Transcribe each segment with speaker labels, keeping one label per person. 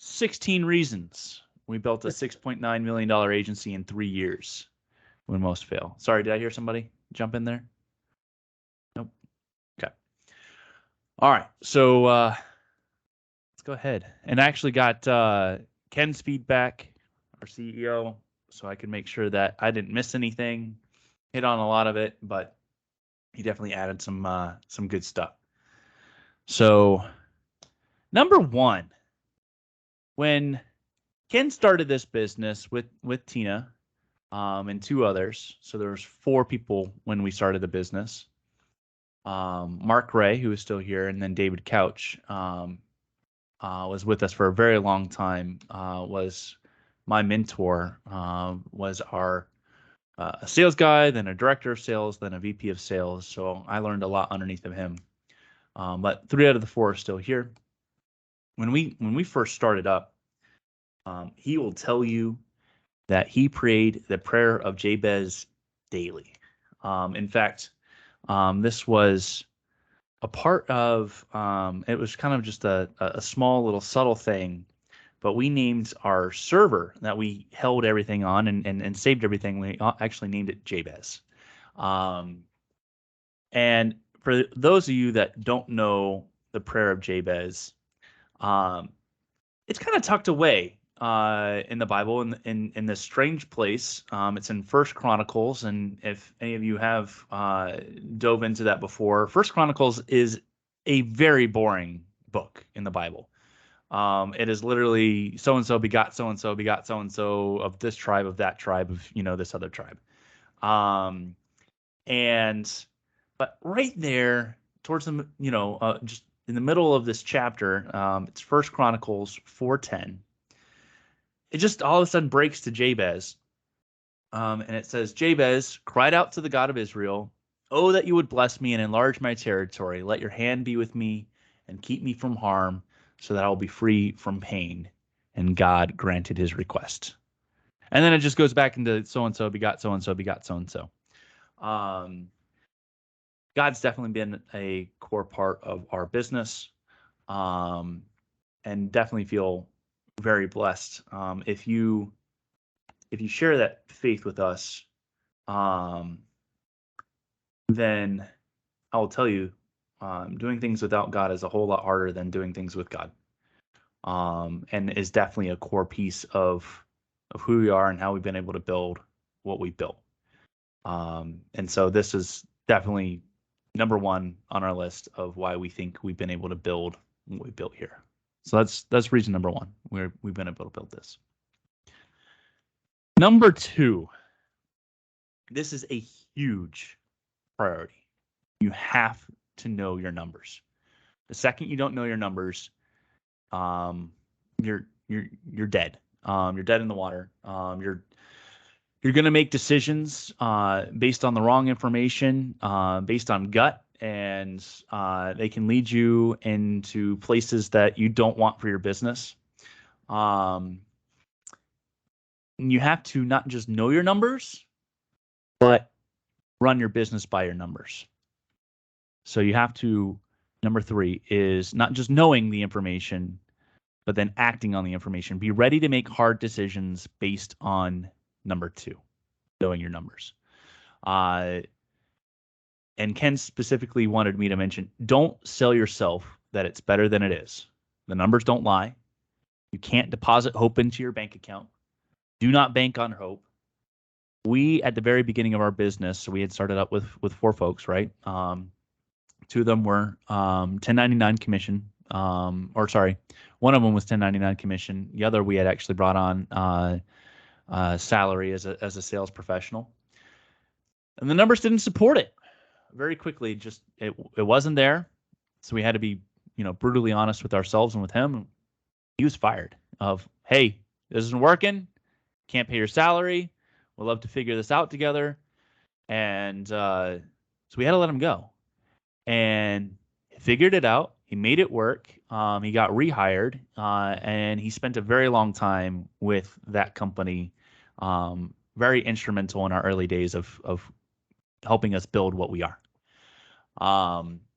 Speaker 1: 16 reasons we built a $6.9 million agency in 3 years when most fail. Sorry, did I hear somebody jump in there? Nope. Okay. All right. So let's go ahead. And I actually got Ken's feedback, our CEO, so I can make sure that I didn't miss anything, hit on a lot of it, but he definitely added some good stuff. So number one, when Ken started this business with Tina and two others, so there was 4 people when we started the business. Mark Ray, who is still here, and then David Couch was with us for a very long time, was my mentor, was our a sales guy, then a director of sales, then a VP of sales. So I learned a lot underneath of him. But 3 out of the 4 are still here. When we first started up, he will tell you that he prayed the prayer of Jabez daily. In fact, this was a part of, it was kind of just a small little subtle thing, but we named our server that we held everything on and saved everything. We actually named it Jabez. And for those of you that don't know the prayer of Jabez, it's kind of tucked away in the Bible in this strange place. It's in First Chronicles, and if any of you have dove into that before, First Chronicles is a very boring book in the Bible. It is literally so and so begot so and so begot so and so of this tribe, of that tribe, of this other tribe. But right there towards the just in the middle of this chapter, it's First Chronicles 4:10. It just all of a sudden breaks to Jabez. And it says, Jabez cried out to the God of Israel, "Oh, that you would bless me and enlarge my territory. Let your hand be with me and keep me from harm, so that I will be free from pain." And God granted his request. And then it just goes back into so-and-so begot so-and-so begot so-and-so. God's definitely been a core part of our business, and definitely feel very blessed. If you share that faith with us, then I will tell you, doing things without God is a whole lot harder than doing things with God, and is definitely a core piece of who we are and how we've been able to build what we built. And so this is definitely number one on our list of why we think we've been able to build what we built here. So that's reason number one, where we've been able to build this. Number 2, this is a huge priority. You have to know your numbers. The second you don't know your numbers, you're dead. You're dead in the water. You're going to make decisions based on the wrong information, based on gut, and they can lead you into places that you don't want for your business. You have to not just know your numbers, but run your business by your numbers. So you have to, number 3 is not just knowing the information, but then acting on the information. Be ready to make hard decisions based on number 2, knowing your numbers. And Ken specifically wanted me to mention, don't sell yourself that it's better than it is. The numbers don't lie. You can't deposit hope into your bank account. Do not bank on hope. We, at the very beginning of our business, so we had started up with 4 folks, right? 2 of them were 1099 commission. One of them was 1099 commission. The other we had actually brought on salary as a sales professional. And the numbers didn't support it. Very quickly, just it wasn't there. So we had to be, brutally honest with ourselves and with him. He was fired of, hey, this isn't working. Can't pay your salary. We'd love to figure this out together. And so we had to let him go. And he figured it out. He made it work. He got rehired, and he spent a very long time with that company. Very instrumental in our early days of helping us build what we are.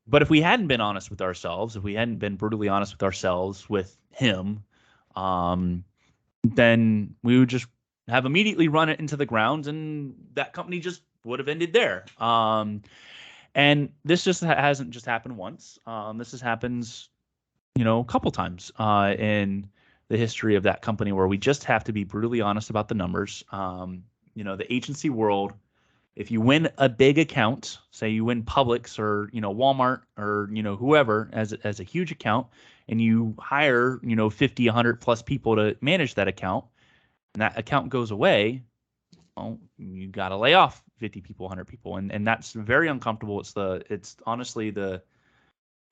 Speaker 1: But if we hadn't been honest with ourselves, if we hadn't been brutally honest with ourselves, with him, then we would just have immediately run it into the ground, and that company just would have ended there. And this just hasn't just happened once. This has happens, a couple times in the history of that company, where we just have to be brutally honest about the numbers. The agency world, if you win a big account, say you win Publix or Walmart or whoever as a huge account, and you hire 50, 100 plus people to manage that account, and that account goes away, well, you got to lay off 50 people, 100 people, and that's very uncomfortable. It's honestly the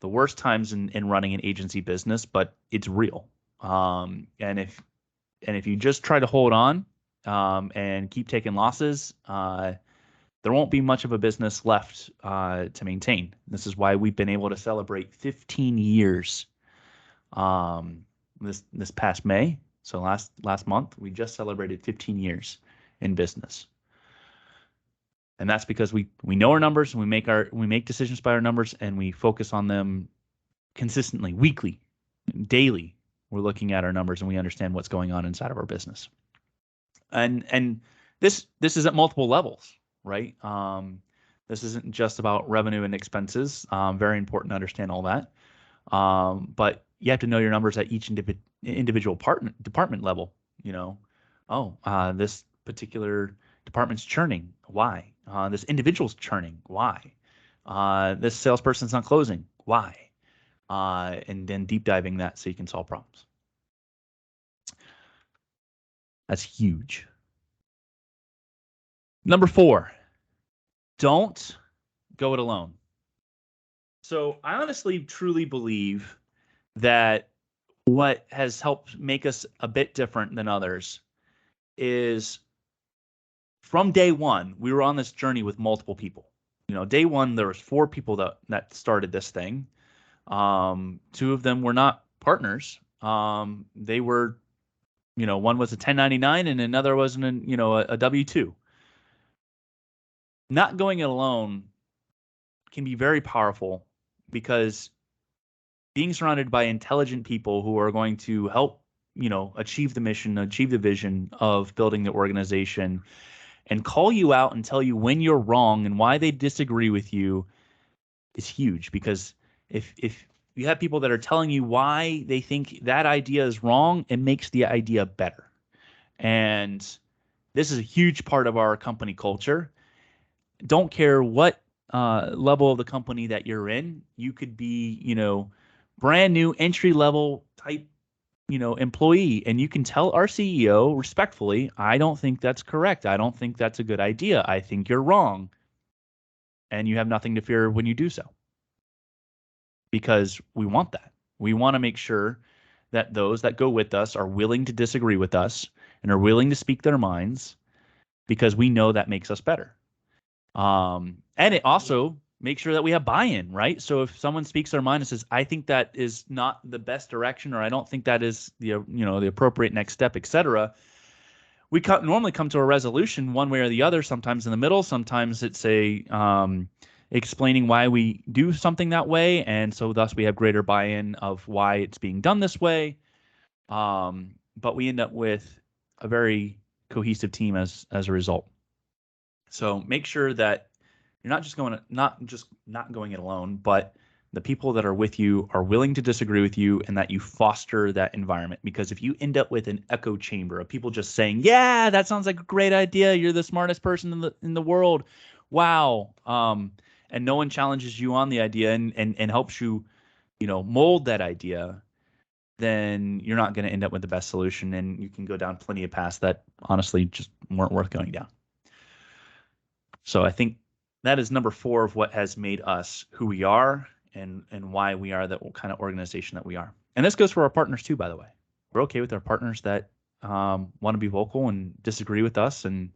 Speaker 1: worst times in running an agency business, but it's real. And if you just try to hold on and keep taking losses, there won't be much of a business left to maintain. This is why we've been able to celebrate 15 years this past May. So last month, we just celebrated 15 years in business. And that's because we know our numbers, and we make decisions by our numbers, and we focus on them consistently, weekly, daily. We're looking at our numbers, and we understand what's going on inside of our business. And this is at multiple levels, right? This isn't just about revenue and expenses. Very important to understand all that. But you have to know your numbers at each individual department level. This particular department's churning. Why? This individual's churning. Why? This salesperson's not closing. Why? And then deep diving that so you can solve problems. That's huge. Number 4, don't go it alone. So I honestly, truly believe that what has helped make us a bit different than others is from day one, we were on this journey with multiple people. Day one, there was 4 people that started this thing. 2 of them were not partners. They were, one was a 1099 and another was a W-2. Not going it alone can be very powerful, because being surrounded by intelligent people who are going to help, achieve the mission, achieve the vision of building the organization, and call you out and tell you when you're wrong and why they disagree with you is huge. Because if you have people that are telling you why they think that idea is wrong, it makes the idea better. And this is a huge part of our company culture. Don't care what level of the company that you're in. You could be, brand new entry level type, employee, and you can tell our CEO respectfully, I don't think that's correct. I don't think that's a good idea. I think you're wrong. And you have nothing to fear when you do so. Because we want that. We want to make sure that those that go with us are willing to disagree with us and are willing to speak their minds, because we know that makes us better. And it also makes sure that we have buy-in, right? So if someone speaks their mind and says, I think that is not the best direction, or I don't think that is the appropriate next step, etc., we normally come to a resolution one way or the other, sometimes in the middle, sometimes it's explaining why we do something that way, and so thus we have greater buy-in of why it's being done this way. But we end up with a very cohesive team as a result. So make sure that you're not just not going it alone, but the people that are with you are willing to disagree with you, and that you foster that environment. Because if you end up with an echo chamber of people just saying, yeah, that sounds like a great idea, you're the smartest person in the world, wow, and no one challenges you on the idea and helps you, mold that idea, then you're not going to end up with the best solution, and you can go down plenty of paths that honestly just weren't worth going down. So I think that is number 4 of what has made us who we are, and why we are the kind of organization that we are. And this goes for our partners too, by the way. We're okay with our partners that want to be vocal and disagree with us, and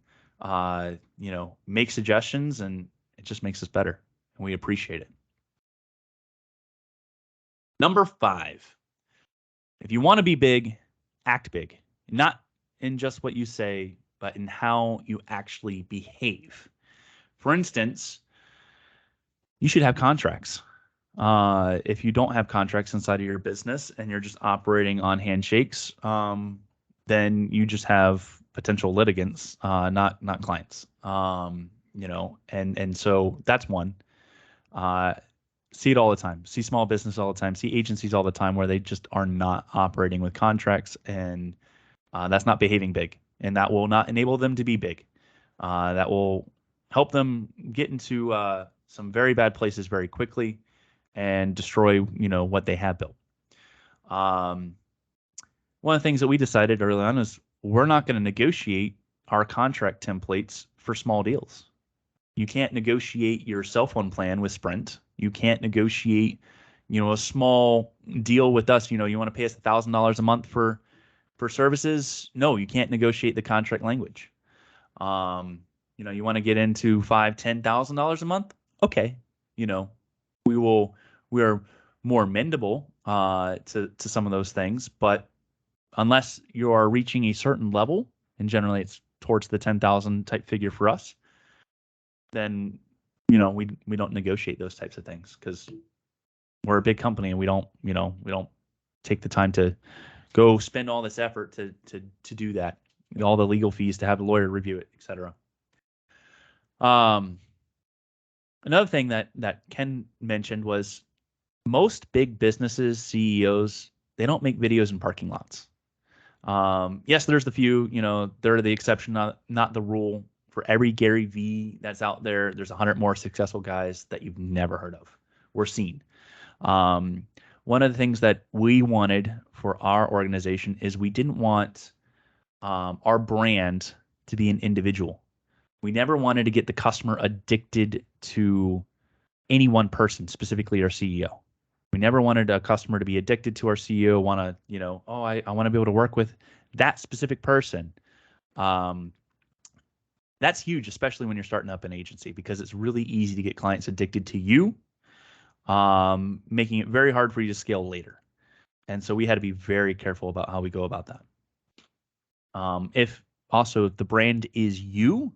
Speaker 1: make suggestions, and it just makes us better, and we appreciate it. Number 5, if you want to be big, act big. Not in just what you say, but in how you actually behave. For instance, you should have contracts. If you don't have contracts inside of your business and you're just operating on handshakes, then you just have potential litigants, not clients. And so that's one. See it all the time. See small business all the time. See agencies all the time where they just are not operating with contracts, and that's not behaving big, and that will not enable them to be big. That will help them get into some very bad places very quickly and destroy, what they have built. One of the things that we decided early on is we're not going to negotiate our contract templates for small deals. You can't negotiate your cell phone plan with Sprint. You can't negotiate, a small deal with us. You want to pay us $1,000 a month for services. No, you can't negotiate the contract language. You want to get into $5,000-$10,000 a month. Okay. We are more amendable to some of those things, but unless you are reaching a certain level, and generally it's towards the 10,000 type figure for us, then we don't negotiate those types of things because we're a big company and we don't take the time to go spend all this effort to do that, all the legal fees to have a lawyer review it, etc. Another thing that Ken mentioned was most big businesses, CEOs, they don't make videos in parking lots. Yes, there's the few, they're the exception, not the rule. For every Gary V that's out there, there's 100 more successful guys that you've never heard of or seen. One of the things that we wanted for our organization is we didn't want our brand to be an individual. We never wanted to get the customer addicted to any one person, specifically our CEO. We never wanted a customer to be addicted to our CEO, want to, I want to be able to work with that specific person. That's huge, especially when you're starting up an agency, because it's really easy to get clients addicted to you, making it very hard for you to scale later. And so we had to be very careful about how we go about that. If the brand is you,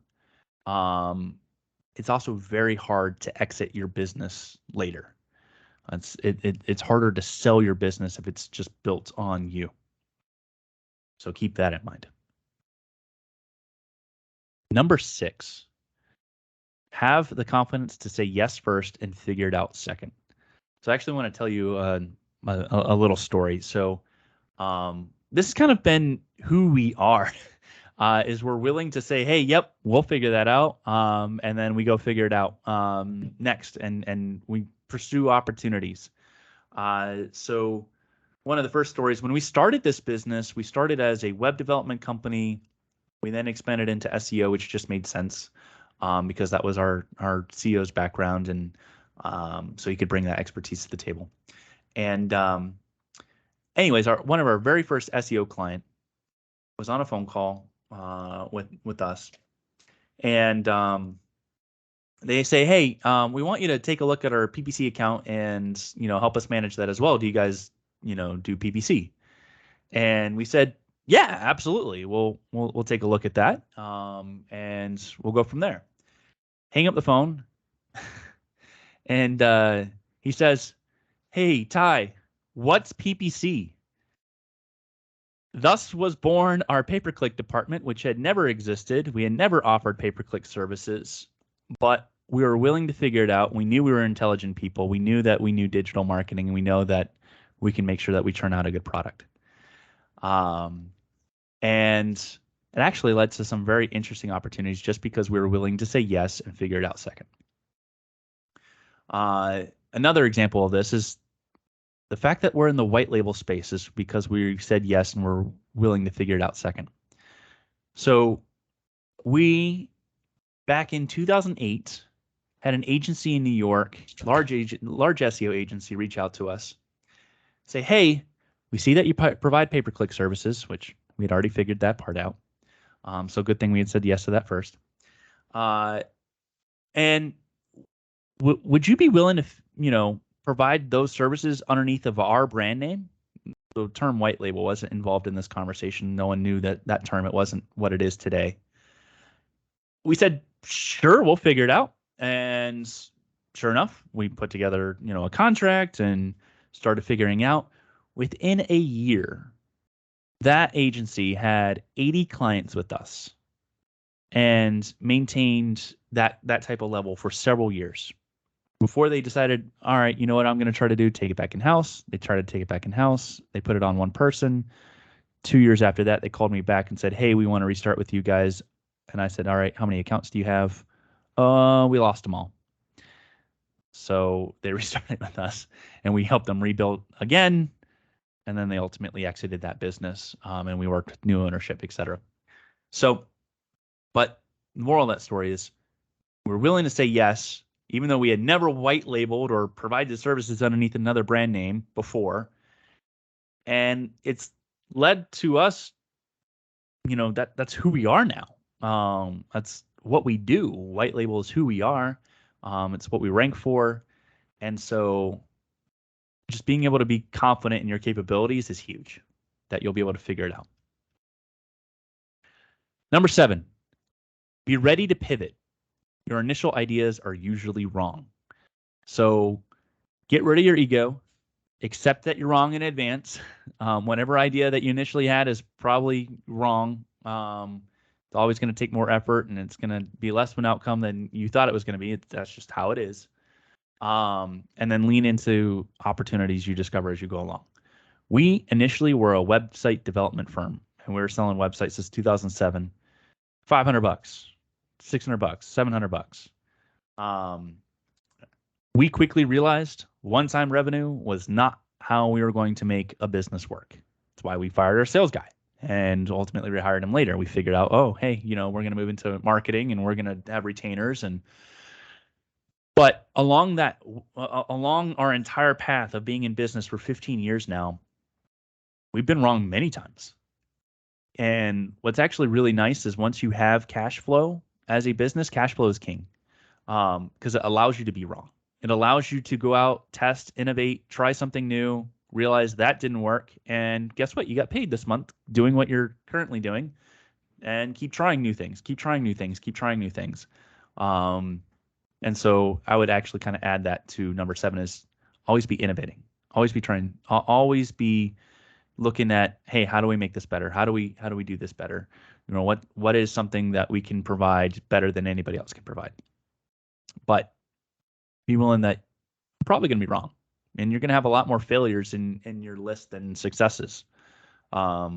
Speaker 1: it's also very hard to exit your business later. It's harder to sell your business if it's just built on you. So keep that in mind. Number 6, have the confidence to say yes first and figure it out second. So I actually want to tell you a little story. So this has kind of been who we are, is we're willing to say, hey, yep, we'll figure that out. And then we go figure it out next, and we pursue opportunities. So one of the first stories, when we started this business, we started as a web development company. We then expanded into SEO, which just made sense because that was our CEO's background, and so he could bring that expertise to the table. And anyways, one of our very first SEO client was on a phone call with us, and they say, hey, we want you to take a look at our PPC account and help us manage that as well. Do you guys do PPC? And we said, yeah, absolutely. We'll take a look at that, and we'll go from there. Hang up the phone, and he says, hey, Ty, what's PPC? Thus was born our pay-per-click department, which had never existed. We had never offered pay-per-click services, but we were willing to figure it out. We knew we were intelligent people. We knew that we knew digital marketing, and we know that we can make sure that we turn out a good product. And it actually led to some very interesting opportunities just because we were willing to say yes and figure it out second. Another example of this is the fact that we're in the white label space is because we said yes and we're willing to figure it out second. So we, back in 2008, had an agency in New York, large SEO agency, reach out to us, say, hey, we see that you provide pay-per-click services, which we had already figured that part out. So good thing we had said yes to that first. And would you be willing to, provide those services underneath of our brand name? The term white label wasn't involved in this conversation. No one knew that term. It wasn't what it is today. We said, sure, we'll figure it out. And sure enough, we put together, a contract and started figuring out. Within a year, that agency had 80 clients with us and maintained that type of level for several years before they decided, all right, you know what I'm going to try to do? Take it back in-house. They tried to take it back in-house. They put it on one person. 2 years after that, they called me back and said, hey, we want to restart with you guys. And I said, all right, how many accounts do you have? We lost them all. So they restarted with us and we helped them rebuild again. And then they ultimately exited that business, and we worked with new ownership, et cetera. So, but the moral of that story is we're willing to say yes, even though we had never white labeled or provided services underneath another brand name before. And it's led to us, that's who we are now. That's what we do. White label is who we are. It's what we rank for. And so just being able to be confident in your capabilities is huge, that you'll be able to figure it out. Number 7, be ready to pivot. Your initial ideas are usually wrong. So get rid of your ego, accept that you're wrong in advance. Whatever idea that you initially had is probably wrong. It's always going to take more effort and it's going to be less of an outcome than you thought it was going to be. That's just how it is. And then lean into opportunities you discover as you go along. We initially were a website development firm and we were selling websites since 2007, $500, $600, $700. We quickly realized one-time revenue was not how we were going to make a business work. That's why we fired our sales guy and ultimately rehired him later. We figured out, oh, hey, we're going to move into marketing and we're going to have retainers. But along our entire path of being in business for 15 years now, we've been wrong many times. And what's actually really nice is once you have cash flow as a business, cash flow is king, because it allows you to be wrong. It allows you to go out, test, innovate, try something new, realize that didn't work. And guess what? You got paid this month doing what you're currently doing, and keep trying new things, keep trying new things, keep trying new things. And so I would actually kind of add that to number 7 is always be innovating, always be trying, always be looking at, hey, how do we make this better? How do we do this better? What is something that we can provide better than anybody else can provide? But be willing that you're probably going to be wrong, and you're going to have a lot more failures in your list than successes. I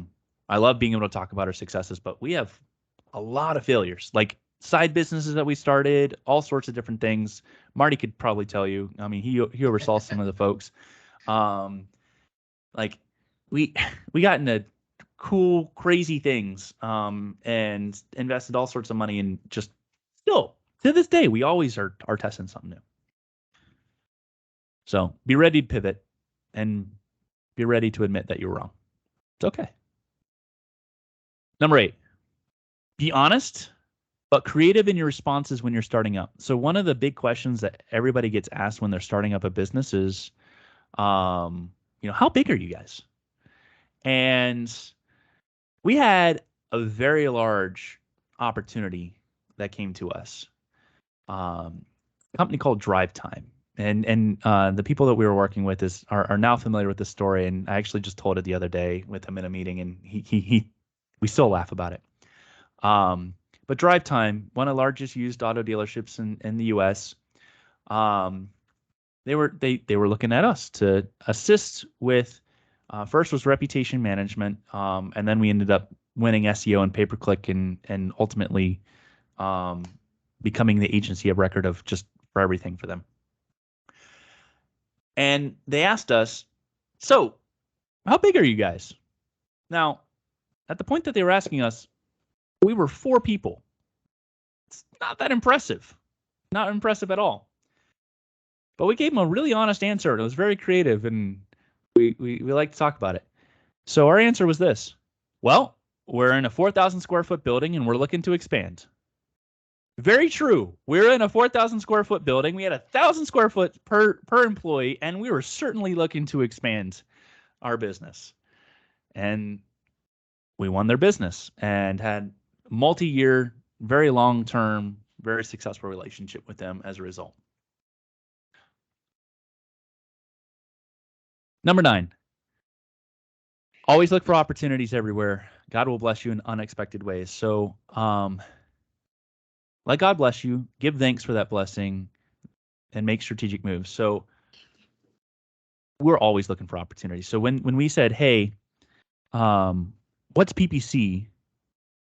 Speaker 1: love being able to talk about our successes, but we have a lot of failures, like side businesses that we started, all sorts of different things. Marty could probably tell you. I mean, he oversaw some of the folks. Like we got into cool, crazy things, and invested all sorts of money, and just still to this day, we always are testing something new. So be ready to pivot and be ready to admit that you're wrong. It's okay. Number 8, be honest, but creative in your responses when you're starting up. So one of the big questions that everybody gets asked when they're starting up a business is, how big are you guys? And we had a very large opportunity that came to us. A company called Drive Time. And the people that we were working with are now familiar with this story. And I actually just told it the other day with him in a meeting, and we still laugh about it. But Drive Time, one of the largest used auto dealerships in the U.S., they were looking at us to assist with. First was reputation management, and then we ended up winning SEO and pay-per-click, and ultimately becoming the agency of record of just for everything for them. And they asked us, so how big are you guys? Now, at the point that they were asking us, we were 4 people. It's not that impressive. Not impressive at all. But we gave them a really honest answer, and it was very creative, and we like to talk about it. So our answer was this. Well, we're in a 4,000 square foot building, and we're looking to expand. Very true. We're in a 4,000 square foot building. We had 1,000 square foot per employee, and we were certainly looking to expand our business. And we won their business and had multi-year, very long-term, very successful relationship with them as a result. Number 9, always look for opportunities everywhere. God will bless you in unexpected ways. So let God bless you, give thanks for that blessing, and make strategic moves. So we're always looking for opportunities. So when we said, hey, what's PPC?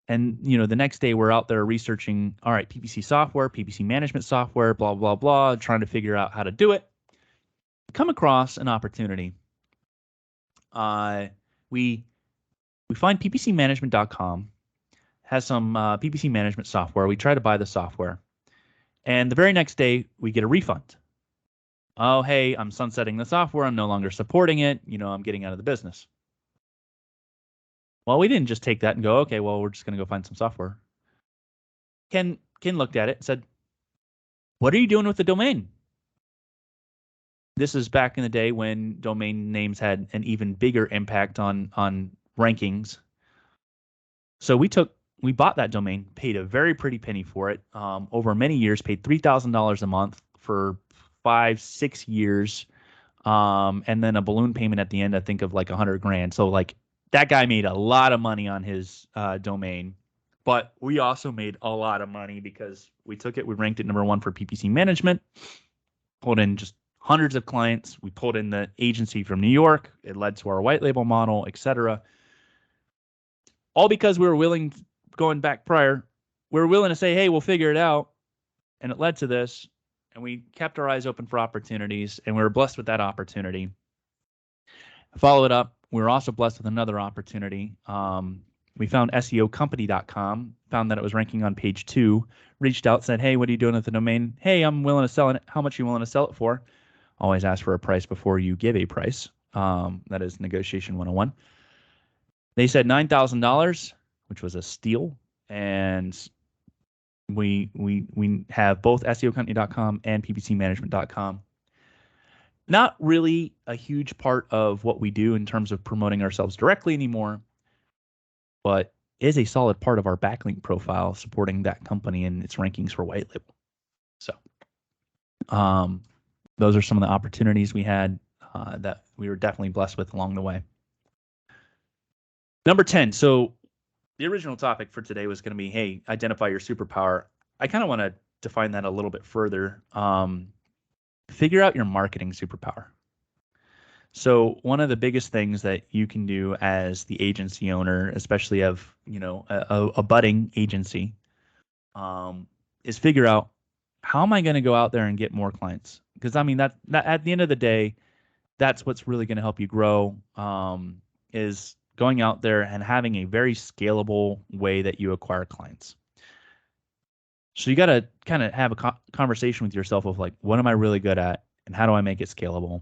Speaker 1: And the next day we're out there researching, all right, PPC software, PPC management software, blah, blah, blah, trying to figure out how to do it. Come across an opportunity. We find ppcmanagement.com has some PPC management software. We try to buy the software. And the very next day we get a refund. Oh, hey, I'm sunsetting the software. I'm no longer supporting it. I'm getting out of the business. Well, we didn't just take that and go, okay, well, we're just going to go find some software. Ken looked at it and said, what are you doing with the domain? This is back in the day when domain names had an even bigger impact on rankings. So we bought that domain, paid a very pretty penny for it. Over many years, paid $3,000 a month for 5-6 years. And then a balloon payment at the end, I think of like $100,000. So like that guy made a lot of money on his domain, but we also made a lot of money because we took it, we ranked it number 1 for PPC management, pulled in just hundreds of clients. We pulled in the agency from New York. It led to our white label model, etc. All because we were willing, going back prior, we were willing to say, hey, we'll figure it out. And it led to this. And we kept our eyes open for opportunities, and we were blessed with that opportunity. Follow it up. We were also blessed with another opportunity. We found SEOcompany.com, found that it was ranking on page 2, reached out, said, hey, what are you doing with the domain? Hey, I'm willing to sell it. How much are you willing to sell it for? Always ask for a price before you give a price. That is negotiation 101. They said $9,000, which was a steal. And we have both SEOcompany.com and ppcmanagement.com. Not really a huge part of what we do in terms of promoting ourselves directly anymore, but is a solid part of our backlink profile supporting that company and its rankings for white label. So those are some of the opportunities we had that we were definitely blessed with along the way. Number 10. So the original topic for today was going to be, hey, identify your superpower. I kind of want to define that a little bit further. Figure out your marketing superpower. So one of the biggest things that you can do as the agency owner, especially of a budding agency, is figure out, how am I going to go out there and get more clients? Because I mean that at the end of the day, that's what's really going to help you grow. Is going out there and having a very scalable way that you acquire clients. So you got to kind of have a conversation with yourself of like, what am I really good at, and how do I make it scalable?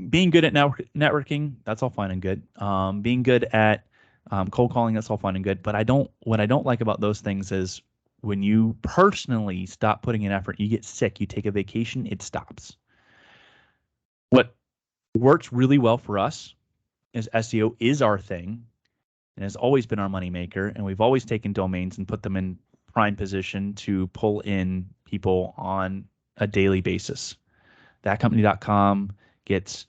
Speaker 1: Being good at networking, that's all fine and good. Being good at cold calling, that's all fine and good. But what I don't like about those things is when you personally stop putting in effort, you get sick, you take a vacation, it stops. What works really well for us is SEO is our thing and has always been our moneymaker. And we've always taken domains and put them in prime position to pull in people on a daily basis. Thatcompany.com gets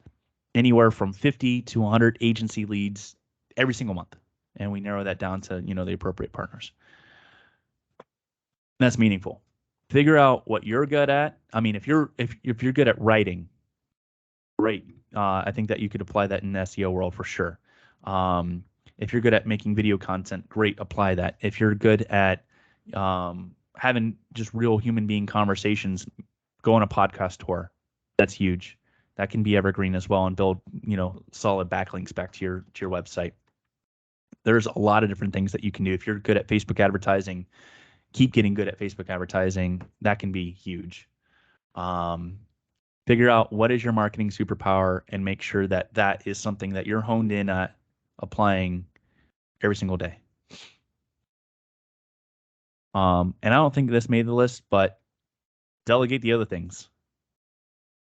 Speaker 1: anywhere from 50 to 100 agency leads every single month. And we narrow that down to, the appropriate partners. And that's meaningful. Figure out what you're good at. I mean, if you're good at writing, great. I think that you could apply that in the SEO world for sure. If you're good at making video content, great, apply that. If you're good at having just real human being conversations, go on a podcast tour. That's huge. That can be evergreen as well and build, solid backlinks back to your website. There's a lot of different things that you can do. If you're good at Facebook advertising, keep getting good at Facebook advertising. That can be huge. Figure out what is your marketing superpower and make sure that that is something that you're honed in at applying every single day. And I don't think this made the list, but delegate the other things.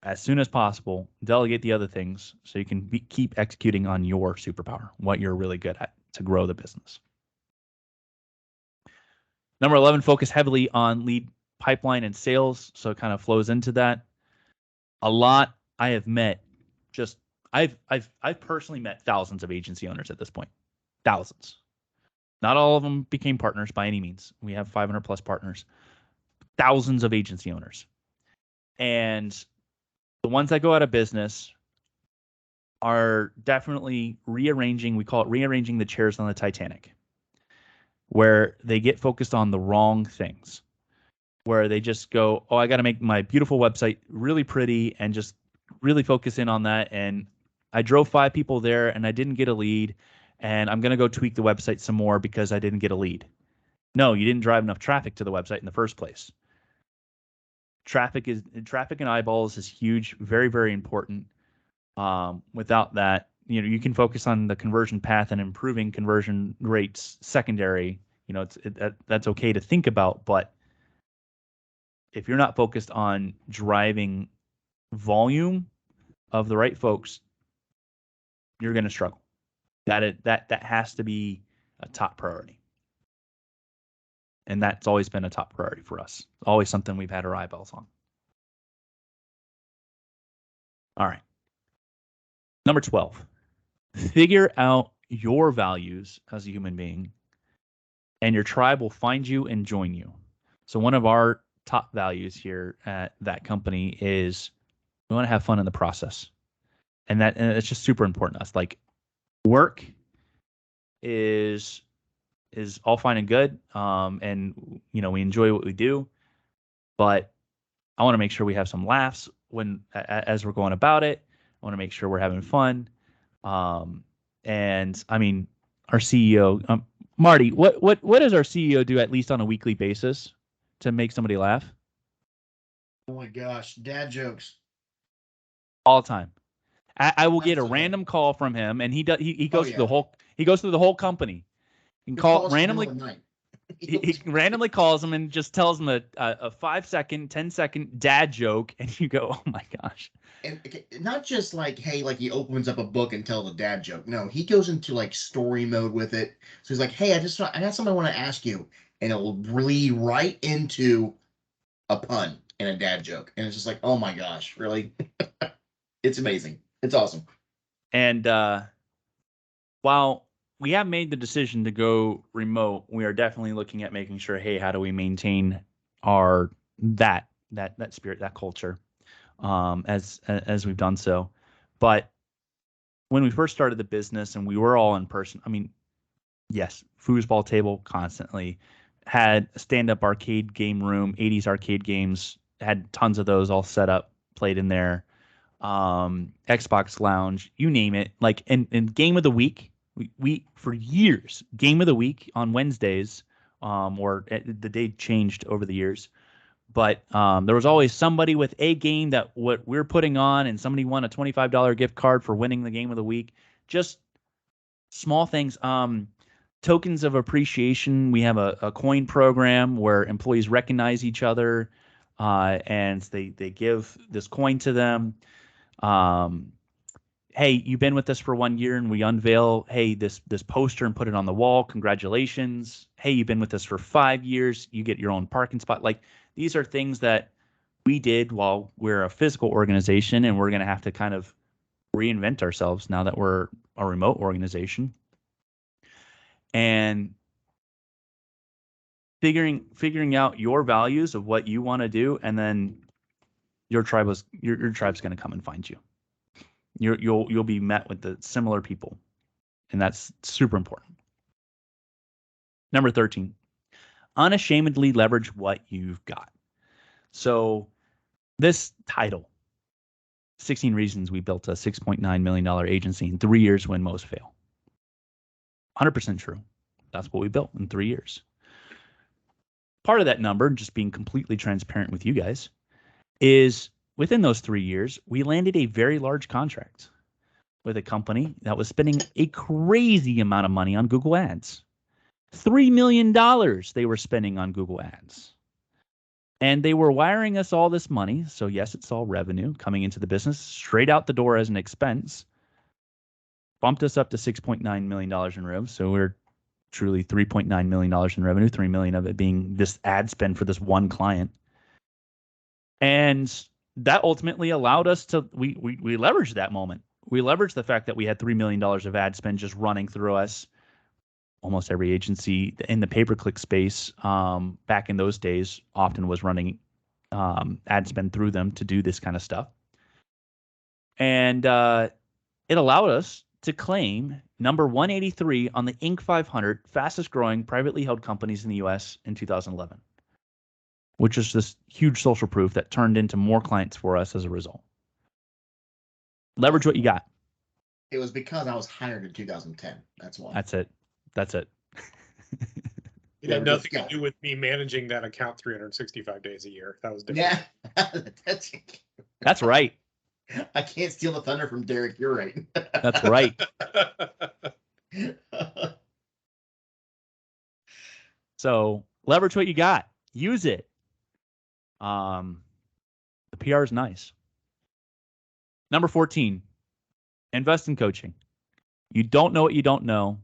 Speaker 1: As soon as possible, delegate the other things so you can keep executing on your superpower, what you're really good at to grow the business. Number 11, focus heavily on lead pipeline and sales. So it kind of flows into that. A lot I have met just I've personally met thousands of agency owners at this point. Thousands. Not all of them became partners by any means. We have 500 plus partners. Thousands of agency owners. And the ones that go out of business are definitely rearranging, we call it rearranging the chairs on the Titanic, where they get focused on the wrong things, where they just go, oh, I got to make my beautiful website really pretty and just really focus in on that. And I drove 5 people there and I didn't get a lead, and I'm going to go tweak the website some more because I didn't get a lead. No, you didn't drive enough traffic to the website in the first place. Traffic and eyeballs is huge, very, very important. Without that, you can focus on the conversion path and improving conversion rates secondary. That's okay to think about, but if you're not focused on driving volume of the right folks, you're going to struggle. That has to be a top priority. And that's always been a top priority for us. Always something we've had our eyeballs on. All right. Number 12, figure out your values as a human being, and your tribe will find you and join you. So one of our top values here at that company is we want to have fun in the process. And it's just super important to us. Like, work is all fine and good. And we enjoy what we do, but I want to make sure we have some laughs as we're going about it. I want to make sure we're having fun. And I mean, our CEO, Marty, what does our CEO do at least on a weekly basis to make somebody laugh?
Speaker 2: Oh my gosh, dad jokes
Speaker 1: all the time. I will get a random call from him, and he goes through the whole company. He can call randomly. He randomly calls them and just tells them a 5-second, 10-second dad joke, and you go, oh my gosh.
Speaker 2: And not just like, hey, like he opens up a book and tells a dad joke. No, he goes into like story mode with it. So he's like, hey, I got something I want to ask you, and it will lead right into a pun and a dad joke, and it's just like, oh my gosh, really? It's amazing. It's awesome.
Speaker 1: And while we have made the decision to go remote, we are definitely looking at making sure, hey, how do we maintain our that spirit, that culture, as we've done so. But when we first started the business and we were all in person, I mean, yes, foosball table constantly, had a stand-up arcade game room, 80s arcade games, had tons of those all set up, played in there. Xbox lounge, you name it. Like in game of the week, we for years, game of the week on Wednesdays, or the day changed over the years, but there was always somebody with a game that what we're putting on, and somebody won a $25 gift card for winning the game of the week. Just small things. Tokens of appreciation. We have a coin program where employees recognize each other, and they give this coin to them. Hey, you've been with us for 1 year, and we unveil, hey, this poster and put it on the wall. Congratulations. Hey, you've been with us for 5 years. You get your own parking spot. Like, these are things that we did while we're a physical organization, and we're going to have to kind of reinvent ourselves now that we're a remote organization. And figuring out your values of what you want to do, and then your tribe's going to come and find you. You'll be met with the similar people, and that's super important. Number 13, unashamedly leverage what you've got. So this title, 16 reasons we built a $6.9 million agency in 3 years when most fail. 100% true. That's what we built in 3 years. Part of that number, just being completely transparent with you guys, is within those 3 years, we landed a very large contract with a company that was spending a crazy amount of money on Google Ads. $3 million they were spending on Google Ads. And they were wiring us all this money. So yes, it's all revenue coming into the business, straight out the door as an expense. Bumped us up to $6.9 million in revenue. So we're truly $3.9 million in revenue, $3 million of it being this ad spend for this one client. And that ultimately allowed us to we leveraged that moment. We leveraged the fact that we had $3 million of ad spend just running through us. Almost every agency in the pay-per-click space back in those days often was running ad spend through them to do this kind of stuff. And it allowed us to claim number 183 on the Inc. 500 fastest growing privately held companies in the US in 2011, which is this huge social proof that turned into more clients for us as a result. Leverage what you got.
Speaker 2: It was because I was hired in 2010. That's why.
Speaker 1: That's it. That's it.
Speaker 3: It had nothing to do with me managing that account 365 days a year. That was different.
Speaker 2: Yeah,
Speaker 1: that's right.
Speaker 2: I can't steal the thunder from Derek. You're right.
Speaker 1: That's right. So leverage what you got. Use it. The PR is nice. Number 14, invest in coaching. You don't know what you don't know,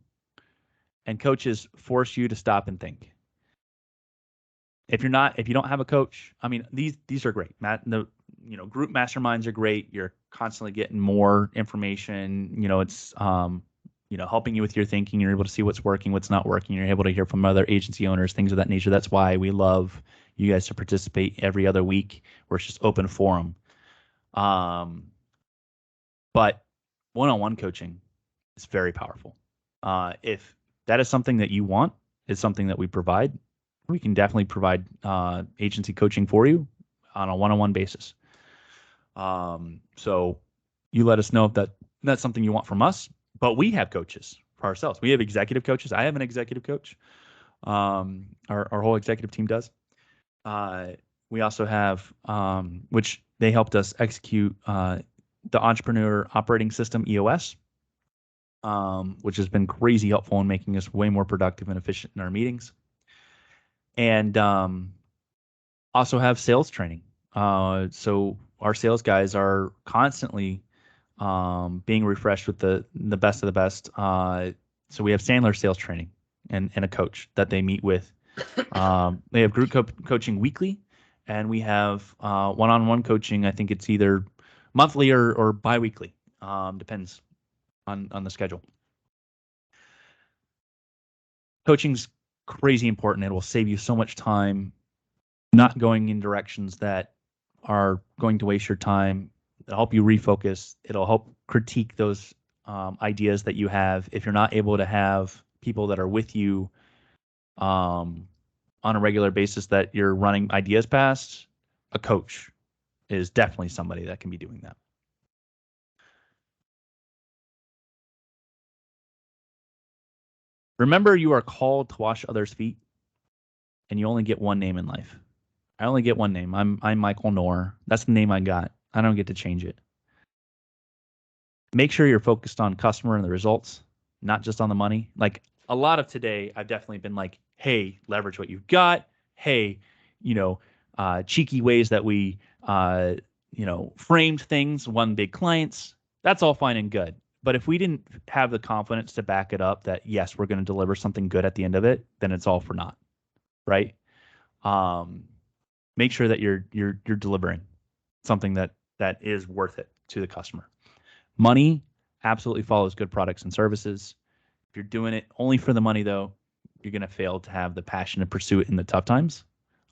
Speaker 1: and coaches force you to stop and think. If you don't have a coach, I mean, these are great. Group masterminds are great. You're constantly getting more information. It's helping you with your thinking. You're able to see what's working, what's not working. You're able to hear from other agency owners, things of that nature. That's why we love you guys to participate every other week, where it's just open forum. But one-on-one coaching is very powerful. If that is something that you want, is something that we provide, we can definitely provide agency coaching for you on a one-on-one basis. So you let us know if that's something you want from us. But we have coaches for ourselves. We have executive coaches. I have an executive coach. Our whole executive team does. We also have, which they helped us execute the Entrepreneur Operating System, EOS, which has been crazy helpful in making us way more productive and efficient in our meetings. And also have sales training. So our sales guys are constantly being refreshed with the best of the best. So we have Sandler sales training and a coach that they meet with. They have group coaching weekly, and we have one-on-one coaching. I think it's either monthly or bi-weekly. Depends on the schedule. Coaching's crazy important. It will save you so much time not going in directions that are going to waste your time. It'll help you refocus. It'll help critique those ideas that you have. If you're not able to have people that are with you on a regular basis that you're running ideas past, a coach is definitely somebody that can be doing that. Remember, you are called to wash others' feet, and you only get one name in life. I only get one name. I'm Michael Knorr. That's the name I got. I don't get to change it. Make sure you're focused on customer and the results, not just on the money. Like a lot of today, I've definitely been like, hey, leverage what you've got. Hey, cheeky ways that we, framed things, won big clients. That's all fine and good. But if we didn't have the confidence to back it up that, yes, we're going to deliver something good at the end of it, then it's all for naught, right? Make sure that you're delivering something that is worth it to the customer. Money absolutely follows good products and services. If you're doing it only for the money, though, you're going to fail to have the passion to pursue it in the tough times.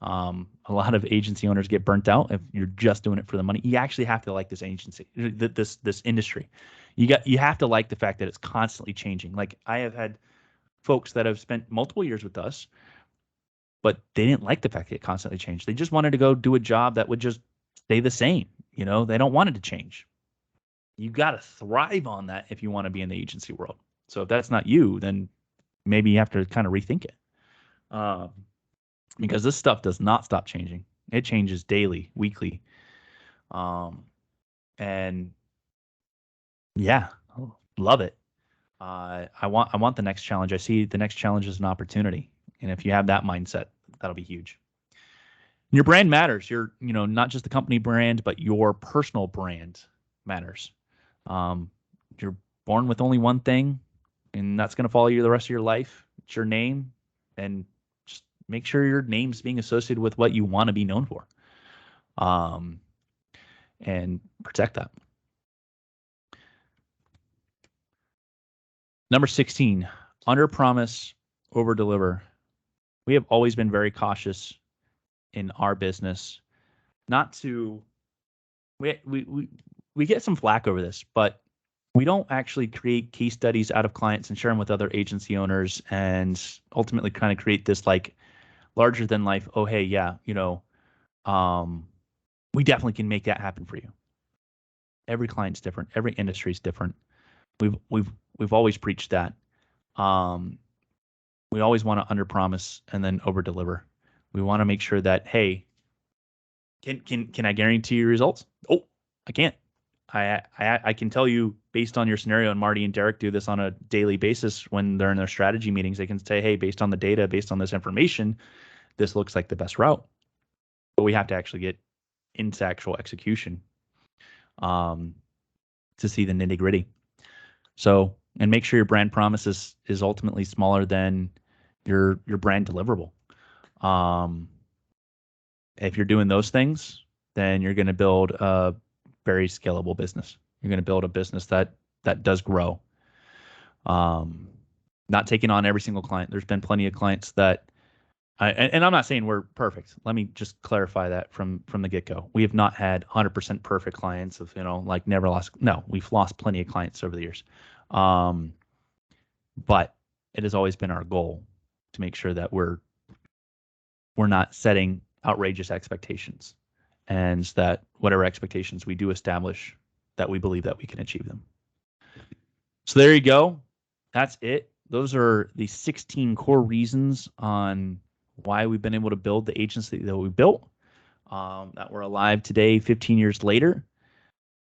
Speaker 1: A lot of agency owners get burnt out if you're just doing it for the money. You actually have to like this agency, this industry. You have to like the fact that it's constantly changing. Like I have had folks that have spent multiple years with us, but they didn't like the fact that it constantly changed. They just wanted to go do a job that would just stay the same. They don't want it to change. You got to thrive on that if you want to be in the agency world. So if that's not you, then maybe you have to kind of rethink it. Because this stuff does not stop changing. It changes daily, weekly. And yeah, love it. I want the next challenge. I see the next challenge as an opportunity. And if you have that mindset, that'll be huge. Your brand matters. Not just the company brand, but your personal brand matters. You're born with only one thing, and that's going to follow you the rest of your life. It's your name, and just make sure your name's being associated with what you want to be known for. and protect that. Number 16, under promise, over deliver. We have always been very cautious in our business, not to, we get some flack over this, but we don't actually create case studies out of clients and share them with other agency owners and ultimately kind of create this like larger than life, oh, hey, yeah, we definitely can make that happen for you. Every client's different. Every industry is different. We've always preached that. We always want to underpromise and then overdeliver. We want to make sure that, hey, can I guarantee you results? Oh, I can't. I can tell you based on your scenario, and Marty and Derek do this on a daily basis when they're in their strategy meetings. They can say, hey, based on the data, based on this information, this looks like the best route. But we have to actually get into actual execution to see the nitty gritty. So, and make sure your brand promise is ultimately smaller than your brand deliverable. If you're doing those things, then you're going to build a very scalable business. You're going to build a business that does grow. Not taking on every single client. There's been plenty of clients that, and I'm not saying we're perfect. Let me just clarify that from the get-go. We have not had 100% perfect clients of, like never lost. No, we've lost plenty of clients over the years. But it has always been our goal to make sure that we're not setting outrageous expectations, and that whatever expectations we do establish, that we believe that we can achieve them. So there you go. That's it. Those are the 16 core reasons on why we've been able to build the agency that we built, that we're alive today, 15 years later.